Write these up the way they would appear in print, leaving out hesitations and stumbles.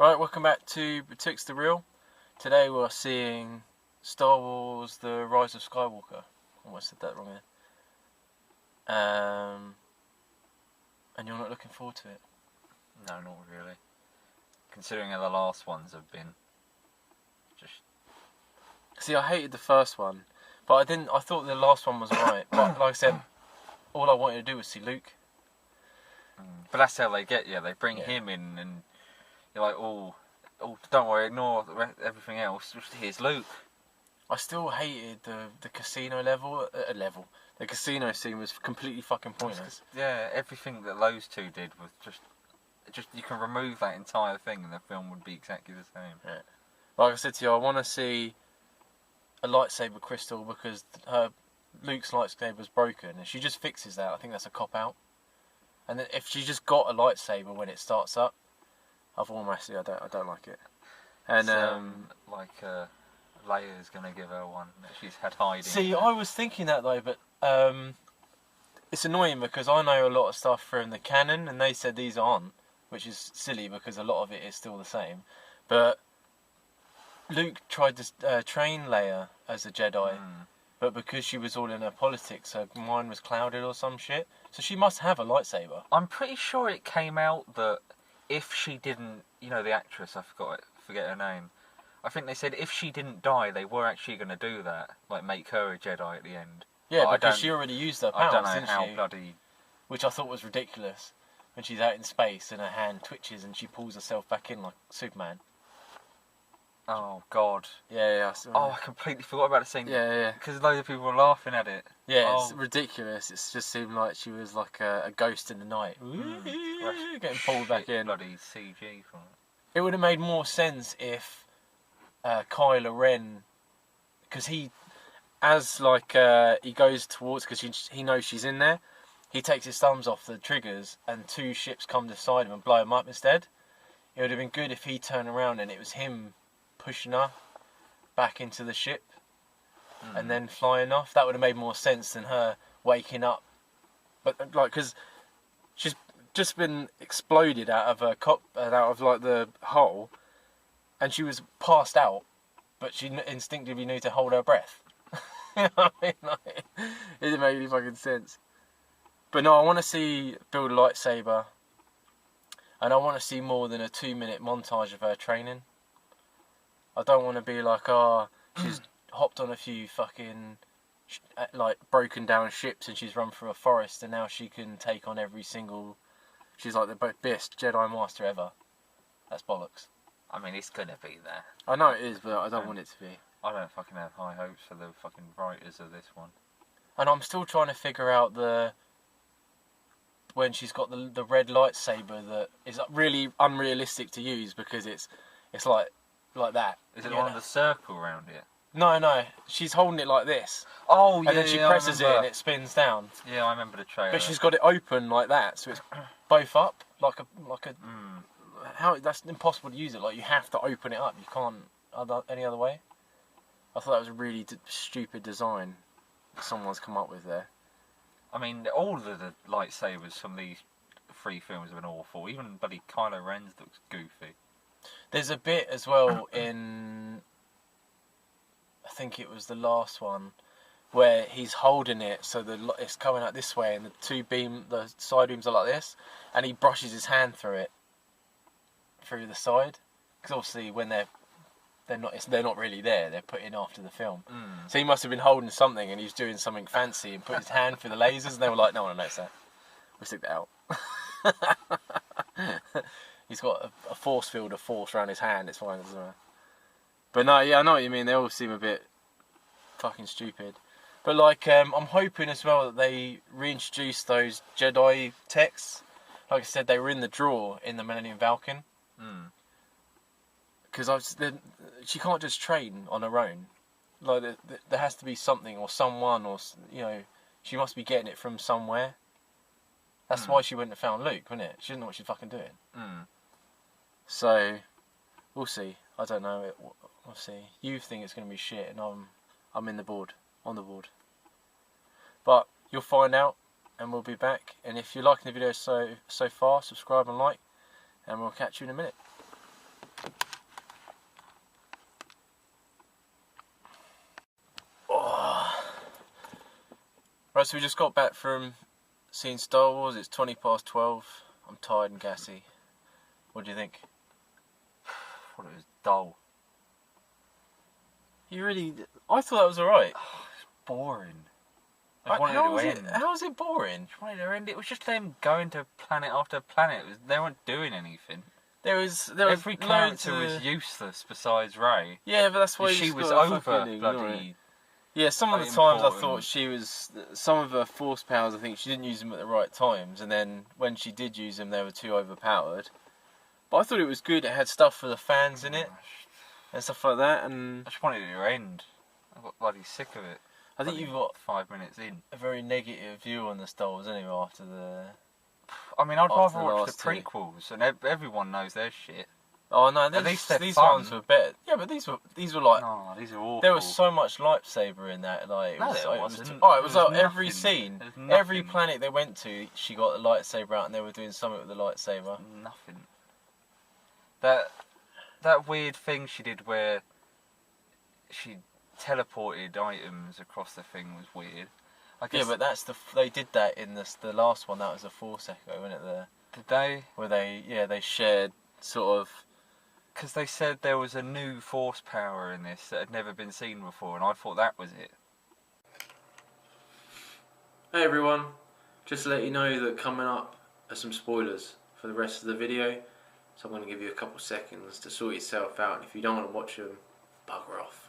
Right, welcome back to Betwixt the Real. Today we're seeing Star Wars The Rise of Skywalker. Almost said that wrong there. And you're not looking forward to it? No, not really. Considering how the last ones have been. Just... See, I hated the first one, but I thought the last one was alright. But like I said, all I wanted to do was see Luke. But that's how they get you. They bring him in and you're like, oh, don't worry, ignore everything else. Just here's Luke. I still hated the casino level. The casino scene was completely fucking pointless. Yeah, everything that those two did was just you can remove that entire thing and the film would be exactly the same. Yeah. Like I said to you, I want to see a lightsaber crystal because Luke's lightsaber was broken, and she just fixes that. I think that's a cop out. And then if she just got a lightsaber when it starts up, I've almost I don't like it. And Leia's gonna give her one that she's had hiding. See, I was thinking that though, but it's annoying because I know a lot of stuff from the canon, and they said these aren't, which is silly because a lot of it is still the same. But Luke tried to train Leia as a Jedi, but because she was all in her politics, her mind was clouded or some shit. So she must have a lightsaber. I'm pretty sure it came out that if she didn't, you know, the actress, forget her name. I think they said if she didn't die, they were actually going to do that, like make her a Jedi at the end. Yeah, but because she already used her powers, I don't know didn't how she? bloody... Which I thought was ridiculous. When she's out in space and her hand twitches and she pulls herself back in like Superman. Oh, God. Yeah. I completely forgot about the scene. Yeah. Because loads of people were laughing at it. Yeah, it's ridiculous. It just seemed like she was like a ghost in the night. Getting pulled back in. Bloody CG from it. It would have made more sense if Kylo Ren, because he goes towards, because he knows she's in there, he takes his thumbs off the triggers and two ships come beside him and blow him up instead. It would have been good if he turned around and it was him pushing her back into the ship and then flying off. That would have made more sense than her waking up. But like, because she's just been exploded out of like the hole, and she was passed out, but she instinctively knew to hold her breath. You know what I mean? Like, it didn't make any fucking sense. But no, I want to build a lightsaber, and I want to see more than a 2-minute montage of her training. I don't want to be like, she's hopped on a few fucking like broken down ships and she's run through a forest and now she can take on every single. She's like the best Jedi Master ever. That's bollocks. I mean, it's gonna be there. I know it is, but I don't want it to be. I don't fucking have high hopes for the fucking writers of this one. And I'm still trying to figure out when she's got the red lightsaber that is really unrealistic to use because it's like that. Is it one with the circle around it? No. She's holding it like this. Oh, yeah. And then she presses it and it spins down. Yeah, I remember the trailer. But she's got it open like that, so it's both up, like a. How that's impossible to use it. Like you have to open it up. You can't any other way. I thought that was a really stupid design someone's come up with there. I mean, all of the lightsabers from these 3 films have been awful. Even bloody Kylo Ren's looks goofy. There's a bit as well in, I think it was the last one, where he's holding it so it's coming out this way and the side beams are like this, and he brushes his hand through the side, because obviously when they're not really there, they're put in after the film. So he must have been holding something and he was doing something fancy and put his hand through the lasers and they were like, no one will notice that. We'll stick that out. He's got a force field of force around his hand, it's fine, doesn't matter. But no, yeah, I know what you mean, they all seem a bit fucking stupid. But like, I'm hoping as well that they reintroduce those Jedi texts. Like I said, they were in the drawer in the Millennium Falcon. Because she can't just train on her own. Like, there has to be something or someone, or, you know, she must be getting it from somewhere. That's why she wouldn't have found Luke, wouldn't it? She didn't know what she's fucking doing. So, we'll see. I don't know. We'll see. You think it's going to be shit, and I'm on the board. But you'll find out, and we'll be back. And if you're liking the video so far, subscribe and like, and we'll catch you in a minute. Oh. Right, so we just got back from seeing Star Wars. It's 12:20. I'm tired and gassy. What do you think? Well, it was dull. You really... I thought that was alright. It's boring. I just wanted How it to was end. how was it boring? I just wanted it to end. It was just them going to planet after planet. They weren't doing anything. There was Every loads character was of... useless besides Rey. Yeah, but that's why She you was gotta over fucking ignore it. bloody. Yeah, some of the quite times I important. thought she was... Some of her force powers, I think she didn't use them at the right times, and then when she did use them, they were too overpowered. But I thought it was good. It had stuff for the fans in it, and stuff like that, and... I just wanted it to end. I got bloody sick of it. I think you've got 5 minutes in. a very negative view on the Star Wars anyway after the... I mean, I'd After rather the watch last the two. prequels, and everyone knows their shit. Oh no, At least they're these fun. ones were better. Yeah, but these were like... No, these are awful. There was so much lightsaber in that, like... No, it there was wasn't. oh, it was There was like every nothing. scene, There's every nothing. planet they went to, she got the lightsaber out and they were doing something with the lightsaber. Nothing. That weird thing she did where she teleported items across the thing was weird. I Yeah, guess, but that's they did that in the last one. That was a Force Echo, wasn't it? did they? Where they shared sort of... Because they said there was a new force power in this that had never been seen before, and I thought that was it. Hey everyone, just to let you know that coming up are some spoilers for the rest of the video, so I'm going to give you a couple seconds to sort yourself out, and if you don't want to watch them, bugger off.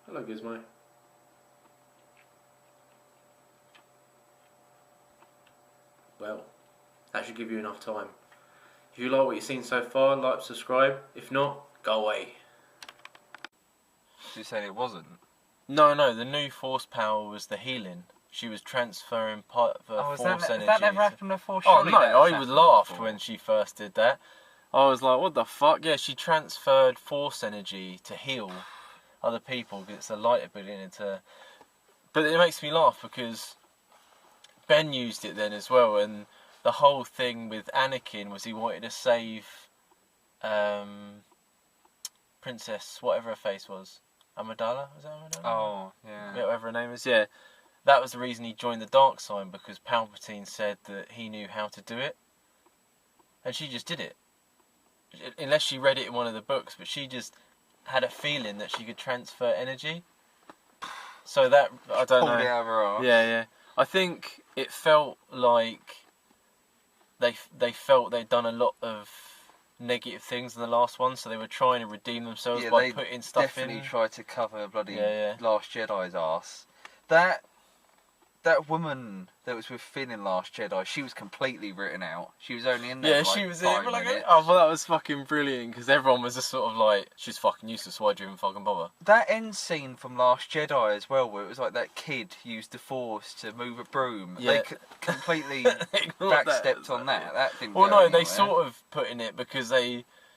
Hello Gizmo. Well, that should give you enough time. If you like what you've seen so far, like, subscribe. If not, go away. You said it wasn't. No, the new force power was the healing. She was transferring part of her force energy. That never to- happened before? Oh Surely no, that has I happened laughed before. when she first did that. I was like, what the fuck? Yeah, she transferred force energy to heal other people because it's a light ability into... But it makes me laugh because Ben used it then as well, and the whole thing with Anakin was he wanted to save Princess, whatever her face was. Amidala? Was that Amidala? Oh, yeah. Yeah, whatever her name is, yeah. That was the reason he joined the dark side, because Palpatine said that he knew how to do it. And she just did it. Unless she read it in one of the books, but she just had a feeling that she could transfer energy. So that, I don't Pulled it know. out of her arse. Yeah. I think it felt like they felt they'd done a lot of negative things in the last one, so they were trying to redeem themselves by they putting stuff definitely in. tried to cover bloody Yeah. Last Jedi's arse. That woman that was with Finn in Last Jedi, she was completely written out. She was only in there Yeah, for she like was 5 in. Like, minutes. oh, well, that was fucking brilliant because everyone was just sort of like, she's fucking useless. Why do you even fucking bother? That end scene from Last Jedi as well, where it was like that kid used the Force to move a broom. Yeah. They completely Ignored backstepped on that. That didn't Well, go no, anywhere. they sort of put in it because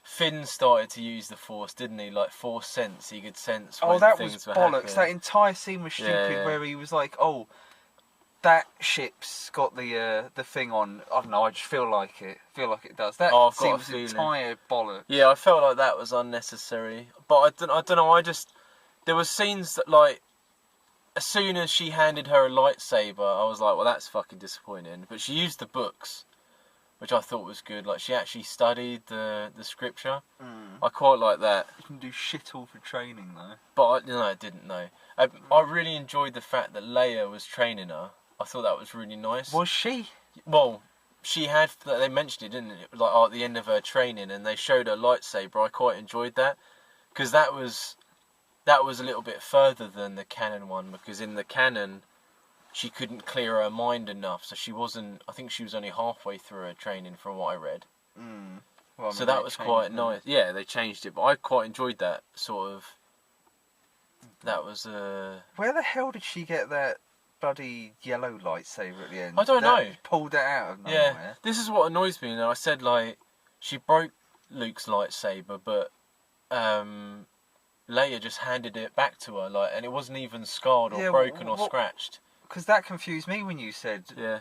Finn started to use the Force, didn't he? Like Force sense, he could sense when Oh, that things was were bollocks. happening. That entire scene was stupid, Yeah. where he was like, "Oh, that ship's got the thing on." I don't know. I just feel like it. Does. That Oh, I've got scene a was feeling. entire bollocks. Yeah, I felt like that was unnecessary. But I don't know. There was scenes that, like, as soon as she handed her a lightsaber, I was like, well, that's fucking disappointing. But she used the books, which I thought was good. Like, she actually studied the scripture. I quite like that. You can do shit all for training though. But I didn't know. I really enjoyed the fact that Leia was training her. I thought that was really nice. Was she? Well, she had. They mentioned it, didn't it? Like at the end of her training, and they showed her lightsaber. I quite enjoyed that because that was a little bit further than the canon one. Because in the canon, she couldn't clear her mind enough, so she wasn't. I think she was only halfway through her training, from what I read. Well, I So mean, that they was changed quite them. nice. Yeah, they changed it, but I quite enjoyed that sort of. That was Where the hell did she get that bloody yellow lightsaber at the end? I don't That know. Pulled it out of yeah. nowhere. This is what annoys me. I said like she broke Luke's lightsaber, but Leia just handed it back to her, like, and it wasn't even scarred or Yeah, broken or what- scratched. Because that confused me when you said Yeah.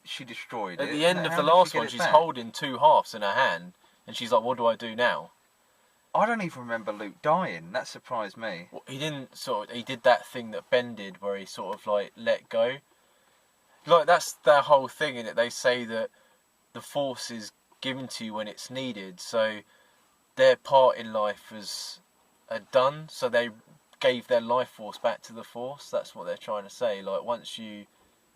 she destroyed At it. the end How of the did she last get one, it she's back? holding 2 halves in her hand, and she's like, "What do I do now?" I don't even remember Luke dying. That surprised me. Well, he didn't he did that thing that Ben did, where he sort of like let go. Like that's their whole thing in it. They say that the Force is given to you when it's needed, so their part in life was done. So they gave their life force back to the Force. That's what they're trying to say. Like once you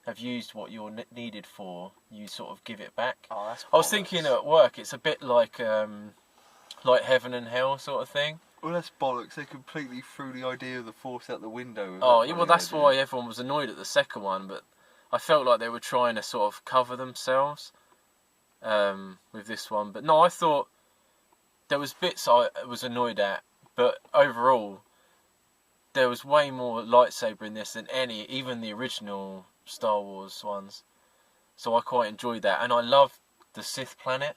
have used what you're needed for, you sort of give it back. Oh, that's I was bollocks. thinking at work, it's a bit like heaven and hell sort of thing. Well, that's bollocks. They completely threw the idea of the Force out the window. with Oh, that yeah, well, bloody that's idea. why everyone was annoyed at the second one, but I felt like they were trying to sort of cover themselves with this one. But no, I thought there was bits I was annoyed at, but overall, there was way more lightsaber in this than even the original Star Wars ones. So I quite enjoyed that, and I loved the Sith planet,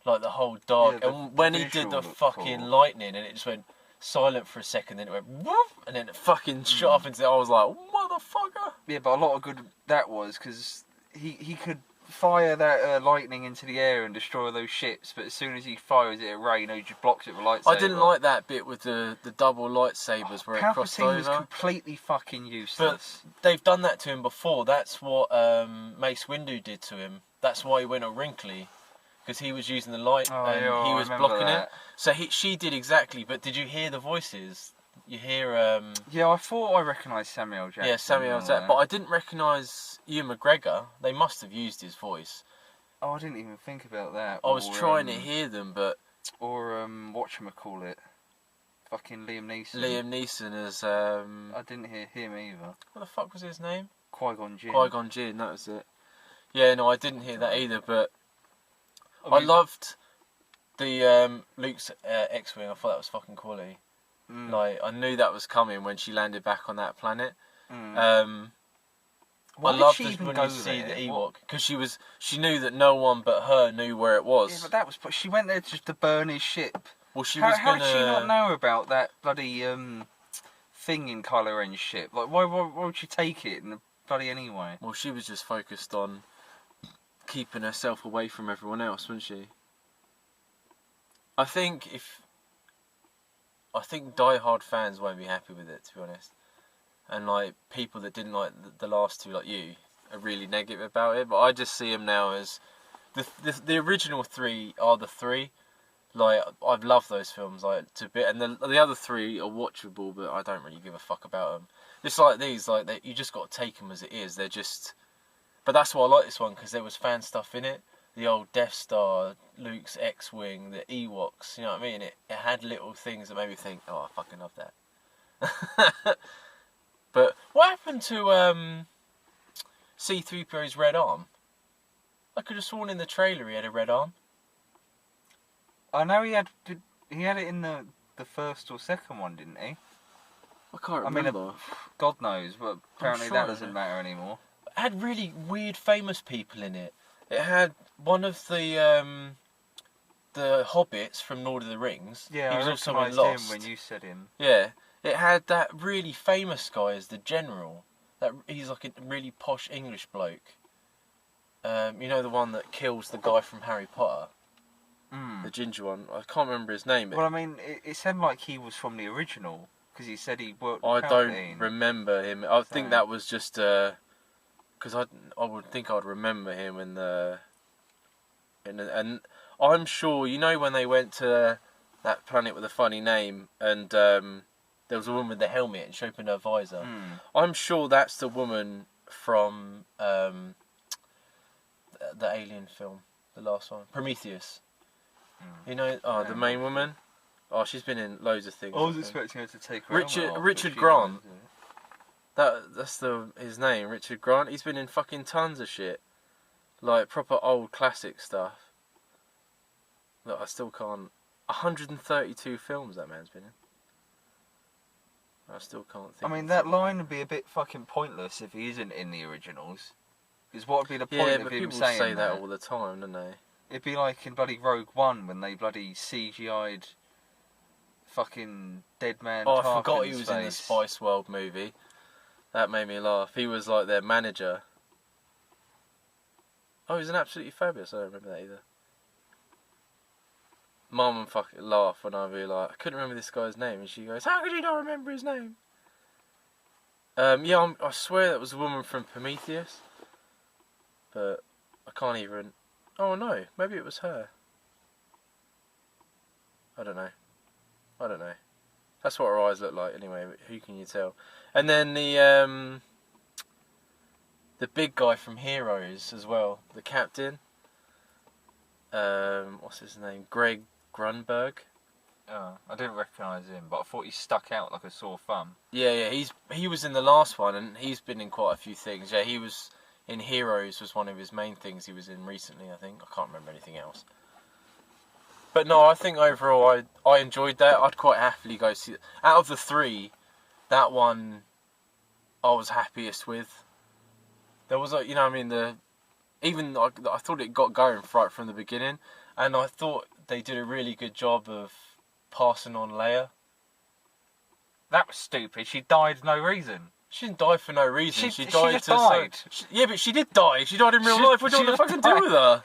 like the whole dark. Yeah, and when he did visual the looked fucking cool. lightning, and it just went silent for a second, then it went woof, and then it fucking shot off into. I was like, motherfucker. Yeah, but a lot of good that was because he could fire that lightning into the air and destroy those ships, but as soon as he fires it at Rey, he just blocks it with a lightsaber. I didn't like that bit with the double lightsabers where it crossed Palpatine was over. completely fucking useless. They've done that to him before. That's what Mace Windu did to him. That's why he went all wrinkly, because he was using the light and he I was remember blocking that. it. So she did exactly. But did you hear the voices? You hear Yeah, I thought I recognised Samuel Jackson. yeah, Samuel and all Jackson, that. but I didn't recognise Ewan McGregor. They must have used his voice. Oh, I didn't even think about that. I was Or, trying to hear them, but Or whatchamacallit, fucking Liam Neeson. Liam Neeson as I didn't hear him either. what the fuck was his name? Qui-Gon Jinn. Qui-Gon Jinn. That was it. Yeah, no, I didn't hear that either, but I I mean- loved the Luke's X-wing. I thought that was fucking quality. Mm, Like I knew that was coming when she landed back on that planet. mm. Why I did loved she this even when go you see there? the What- Ewok because she knew that no one but her knew where it was. Yeah, but that was. She went there just to burn his ship. well, she How, was how gonna. did she not know about that bloody thing in Kylo Ren's ship? Like, why would she take it in the bloody anyway? Well, she was just focused on keeping herself away from everyone else, wasn't she? I think die-hard fans won't be happy with it, to be honest. And like people that didn't like the last two, like you, are really negative about it. But I just see them now as the original 3 are the 3. Like I've loved those films like to bit, and the other 3 are watchable, but I don't really give a fuck about them. Just like these, like you just got to take them as it is. They're just. But that's why I like this one because there was fan stuff in it. The old Death Star, Luke's X-wing, the Ewoks. You know what I mean? It had little things that made me think, oh, I fucking love that. But what happened to C-3PO's red arm? I could have sworn in the trailer he had a red arm. I know he had it in the first or second one, didn't he? I can't I mean, remember. God knows, but apparently sure that it doesn't is. matter anymore. It had really weird famous people in it. It had one of the hobbits from Lord of the Rings. Yeah, he was I also in recognised Lost. him when you said him. Yeah, it had that really famous guy as the general. He's like a really posh English bloke. You know the one that kills the guy from Harry Potter, the ginger one. I can't remember his name. Well, I mean, it sounded like he was from the original because he said he worked. I with don't Palpatine. remember him. I think Same. that was just because I would think I'd remember him and I'm sure you know when they went to that planet with a funny name and there was a woman with the helmet and she opened her visor. I'm sure that's the woman from the Alien film, the last one, Prometheus. You know, the main woman. Oh, she's been in loads of things. I was think. expecting her to take her Richard- helmet off, Richard but she Grant. didn't. That's his name, Richard Grant. He's been in fucking tons of shit, like proper old classic stuff. Look, I still can't. 132 films that man's been in. I still can't think. I mean, of that it. line would be a bit fucking pointless if he isn't in the originals. Because what would be the point Yeah, of but him people saying say that all the time, don't they? It'd be like in bloody Rogue One when they bloody CGI'd fucking dead man. Oh, I forgot he Tarkin's was in the face. Spice World movie. That made me laugh. He was like their manager. Oh, he's an absolutely fabulous. I don't remember that either. Mum and fucking laugh when I be like, I couldn't remember this guy's name, and she goes, "How could you not remember his name?" Yeah, I swear that was a woman from Prometheus, but I can't even. Oh no, maybe it was her. I don't know. That's what her eyes look like anyway. Who can you tell? And then the big guy from Heroes as well, the captain. What's his name? Greg Grunberg. Oh, I didn't recognise him, but I thought he stuck out like a sore thumb. Yeah. He was in the last one, and he's been in quite a few things. Yeah, he was in Heroes. Was one of his main things he was in recently. I think I can't remember anything else. But no, I think overall I enjoyed that. I'd quite happily go see it. Out of the three, that one I was happiest with. There was I thought it got going right from the beginning, and I thought they did a really good job of passing on Leia. That was stupid. She died for no reason. She didn't die for no reason. She just died. died. Yeah, but she did die. She died in real life. What do you want to fucking do with her?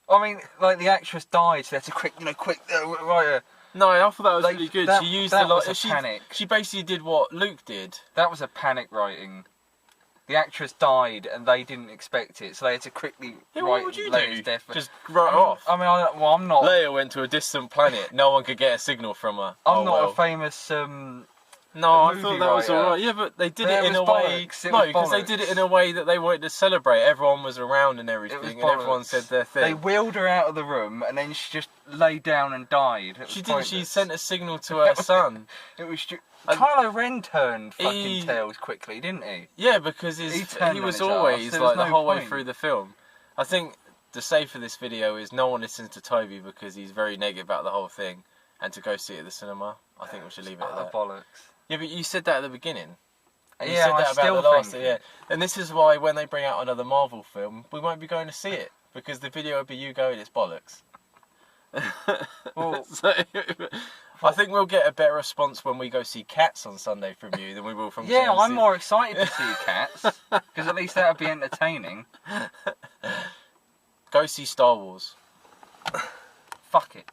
I mean, like the actress died, so that's a quick. Right. No, I thought that was Like, really good. that- She used that a lot. was a panic. She basically did what Luke did. That was a panic writing. The actress died, and they didn't expect it, so they had to quickly Yeah, write what would you Leia's do? death. Just write it off. I mean, I'm not. Leia went to a distant planet. No one could get a signal from her. I'm not a famous. No, I movie thought that was writer. alright. Yeah, but they did But it it in a was way. bollocks. It No, was because they did it bollocks. in a way that they wanted to celebrate. Everyone was around and everything, and everyone bollocks. said their They thing. wheeled her out of the room, and then she just lay down and died. It was She didn't. She pointless. sent a signal to her son. It was. And- Kylo Ren turned fucking He- tails quickly, didn't he? Yeah, because He he turned on was his arse. always There was like the no whole way point. through the film. I think the save for this video is no one listens to Toby because he's very negative about the whole thing, and to go see it at the cinema. I think we should leave it at that. Bollocks. Yeah, but you said that at the beginning. You Yeah, said I that about still the last, think. yeah. And this is why when they bring out another Marvel film, we won't be going to see it because the video will be you going, it's bollocks. Well, So, I think we'll get a better response when we go see Cats on Sunday from you than we will from. yeah, going to I'm see- more excited to see Cats because at least that would be entertaining. Go see Star Wars. Fuck it.